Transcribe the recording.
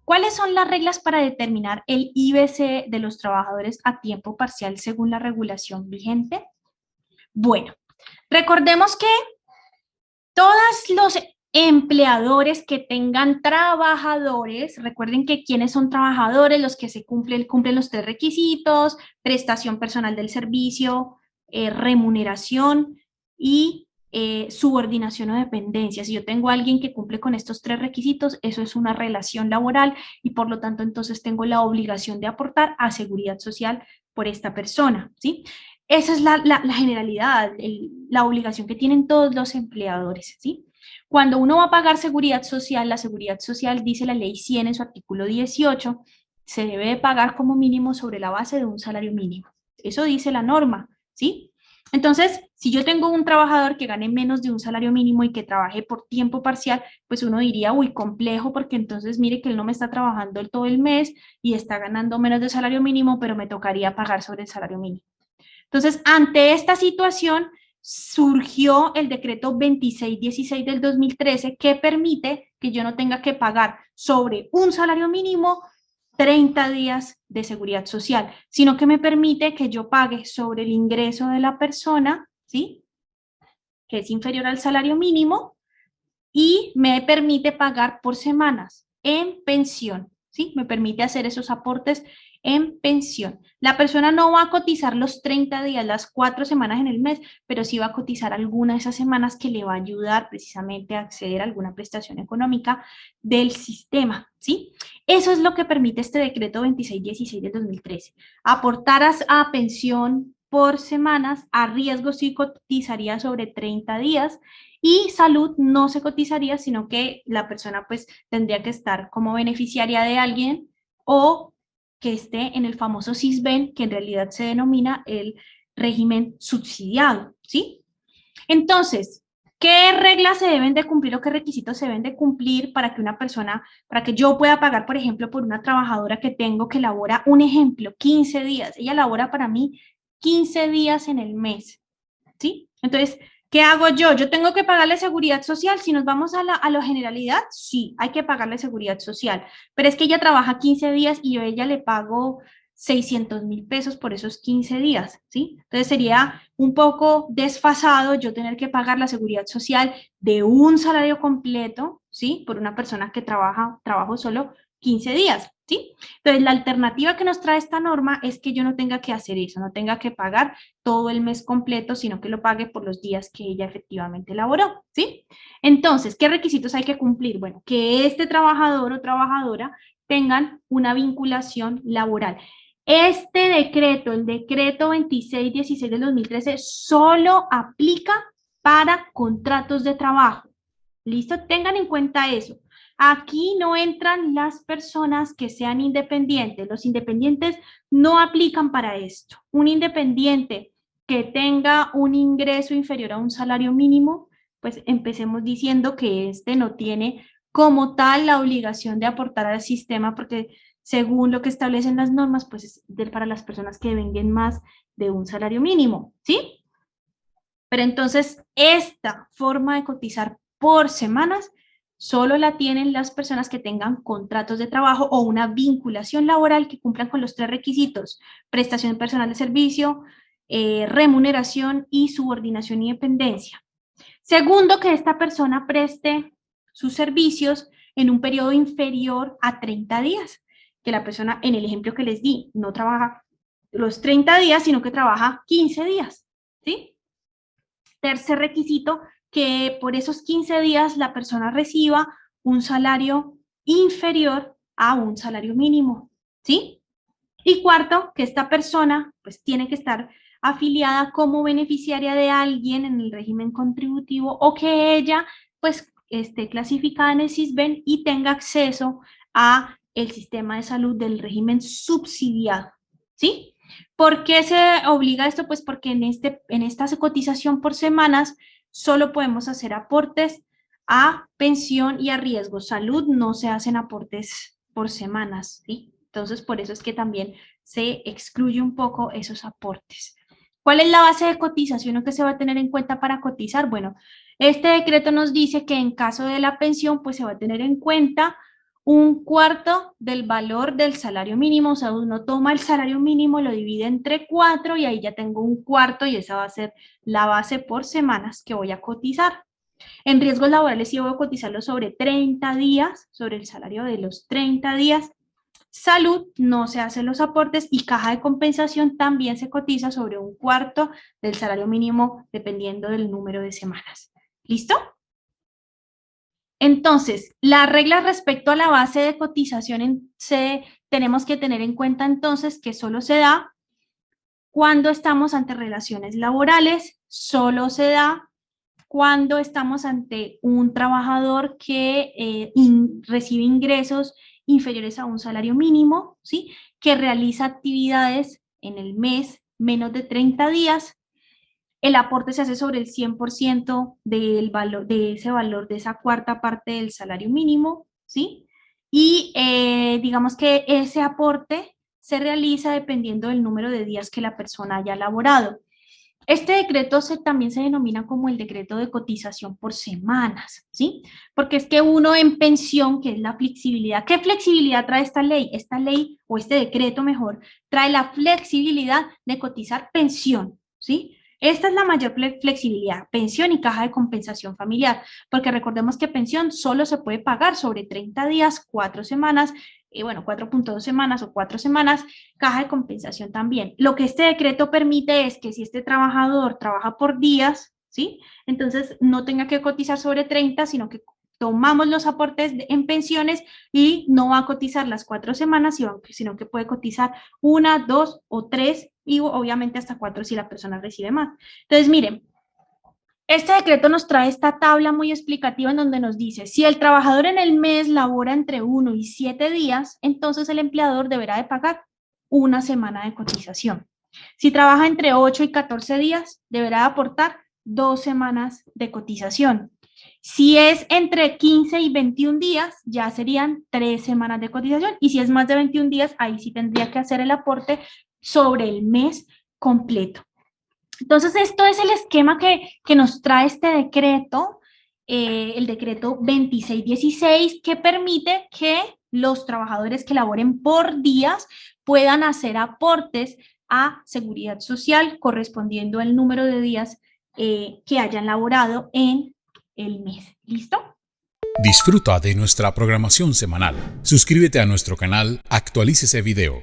¿Cuáles son las reglas para determinar el IBC de los trabajadores a tiempo parcial según la regulación vigente? Bueno, recordemos que todos los empleadores que tengan trabajadores, recuerden que quienes son trabajadores, los que cumplen los tres requisitos: prestación personal del servicio, remuneración y subordinación o dependencia. Si yo tengo a alguien que cumple con estos tres requisitos, eso es una relación laboral y por lo tanto entonces tengo la obligación de aportar a seguridad social por esta persona, ¿sí? Esa es la generalidad, la obligación que tienen todos los empleadores, ¿sí? Cuando uno va a pagar seguridad social, la seguridad social, dice la ley 100 en su artículo 18, se debe de pagar como mínimo sobre la base de un salario mínimo. Eso dice la norma, ¿sí? Entonces, si yo tengo un trabajador que gane menos de un salario mínimo y que trabaje por tiempo parcial, pues uno diría, uy, complejo, porque entonces mire que él no me está trabajando todo el mes y está ganando menos de salario mínimo, pero me tocaría pagar sobre el salario mínimo. Entonces, ante esta situación, surgió el decreto 2616 del 2013 que permite que yo no tenga que pagar sobre un salario mínimo 30 días de seguridad social, sino que me permite que yo pague sobre el ingreso de la persona, ¿sí? Que es inferior al salario mínimo, y me permite pagar por semanas en pensión, ¿sí? Me permite hacer esos aportes en pensión. La persona no va a cotizar los 30 días, las 4 semanas en el mes, pero sí va a cotizar alguna de esas semanas que le va a ayudar precisamente a acceder a alguna prestación económica del sistema, ¿sí? Eso es lo que permite este decreto 2616 del 2013. Aportar a pensión por semanas, a riesgo sí cotizaría sobre 30 días, y salud no se cotizaría, sino que la persona pues tendría que estar como beneficiaria de alguien o que esté en el famoso SISBEN, que en realidad se denomina el régimen subsidiado, ¿sí? Entonces, ¿qué reglas se deben de cumplir o qué requisitos se deben de cumplir para que una persona, para que yo pueda pagar, por ejemplo, por una trabajadora que tengo que labora, un ejemplo, 15 días? Ella labora para mí 15 días en el mes, ¿sí? Entonces, ¿qué hago yo? Yo tengo que pagarle seguridad social. Si nos vamos a la generalidad, sí, hay que pagarle seguridad social. Pero es que ella trabaja 15 días y yo a ella le pago 600.000 pesos por esos 15 días, ¿sí? Entonces sería un poco desfasado yo tener que pagar la seguridad social de un salario completo, ¿sí? Por una persona que trabajo solo 15 días, ¿sí? Entonces la alternativa que nos trae esta norma es que yo no tenga que hacer eso, no tenga que pagar todo el mes completo, sino que lo pague por los días que ella efectivamente laboró, ¿sí? Entonces, ¿qué requisitos hay que cumplir? Bueno, que este trabajador o trabajadora tengan una vinculación laboral. Este decreto, el decreto 2616 del 2013, solo aplica para contratos de trabajo. ¿Listo? Tengan en cuenta eso. Aquí no entran las personas que sean independientes. Los independientes no aplican para esto. Un independiente que tenga un ingreso inferior a un salario mínimo, pues empecemos diciendo que este no tiene como tal la obligación de aportar al sistema, porque según lo que establecen las normas, pues es para las personas que vengan más de un salario mínimo, ¿sí? Pero entonces esta forma de cotizar por semanas solo la tienen las personas que tengan contratos de trabajo o una vinculación laboral que cumplan con los tres requisitos: prestación personal de servicio, remuneración y subordinación y dependencia. Segundo, que esta persona preste sus servicios en un periodo inferior a 30 días, que la persona, en el ejemplo que les di, no trabaja los 30 días, sino que trabaja 15 días, ¿sí? Tercer requisito, que por esos 15 días la persona reciba un salario inferior a un salario mínimo, ¿sí? Y cuarto, que esta persona pues tiene que estar afiliada como beneficiaria de alguien en el régimen contributivo, o que ella pues esté clasificada en el SISBEN y tenga acceso a el sistema de salud del régimen subsidiado, ¿sí? ¿Por qué se obliga a esto? Pues porque en esta cotización por semanas solo podemos hacer aportes a pensión y a riesgo salud, no se hacen aportes por semanas, ¿sí? Entonces, por eso es que también se excluye un poco esos aportes. ¿Cuál es la base de cotización que se va a tener en cuenta para cotizar? Bueno, este decreto nos dice que en caso de la pensión, pues se va a tener en cuenta un cuarto del valor del salario mínimo, o sea, uno toma el salario mínimo, lo divide entre 4 y ahí ya tengo un cuarto y esa va a ser la base por semanas que voy a cotizar. En riesgos laborales sí voy a cotizarlo sobre 30 días, sobre el salario de los 30 días. Salud no se hacen los aportes y caja de compensación también se cotiza sobre un cuarto del salario mínimo dependiendo del número de semanas. ¿Listo? Entonces, las reglas respecto a la base de cotización tenemos que tener en cuenta entonces que solo se da cuando estamos ante relaciones laborales, solo se da cuando estamos ante un trabajador que recibe ingresos inferiores a un salario mínimo, ¿sí? Que realiza actividades en el mes menos de 30 días. El aporte se hace sobre el 100% del valor, de ese valor, de esa cuarta parte del salario mínimo, ¿sí? Y digamos que ese aporte se realiza dependiendo del número de días que la persona haya laborado. Este decreto también se denomina como el decreto de cotización por semanas, ¿sí? Porque es que uno en pensión, que es la flexibilidad, ¿qué flexibilidad trae esta ley? Esta ley, o este decreto mejor, trae la flexibilidad de cotizar pensión, ¿sí? Esta es la mayor flexibilidad, pensión y caja de compensación familiar, porque recordemos que pensión solo se puede pagar sobre 30 días, 4 semanas, bueno, 4.2 semanas o 4 semanas, caja de compensación también. Lo que este decreto permite es que si este trabajador trabaja por días, ¿sí? Entonces no tenga que cotizar sobre 30, sino que tomamos los aportes en pensiones y no va a cotizar las 4 semanas, sino que puede cotizar 1, 2 o 3 y obviamente hasta 4 si la persona recibe más. Entonces, miren, este decreto nos trae esta tabla muy explicativa en donde nos dice, si el trabajador en el mes labora entre 1 y 7 días, entonces el empleador deberá de pagar una semana de cotización. Si trabaja entre 8 y 14 días, deberá aportar 2 semanas de cotización. Si es entre 15 y 21 días, ya serían 3 semanas de cotización. Y si es más de 21 días, ahí sí tendría que hacer el aporte sobre el mes completo. Entonces, esto es el esquema que nos trae este decreto, el decreto 2616, que permite que los trabajadores que laboren por días puedan hacer aportes a seguridad social correspondiendo al número de días que hayan laborado en el mes. ¿Listo? Disfruta de nuestra programación semanal. Suscríbete a nuestro canal, actualícese video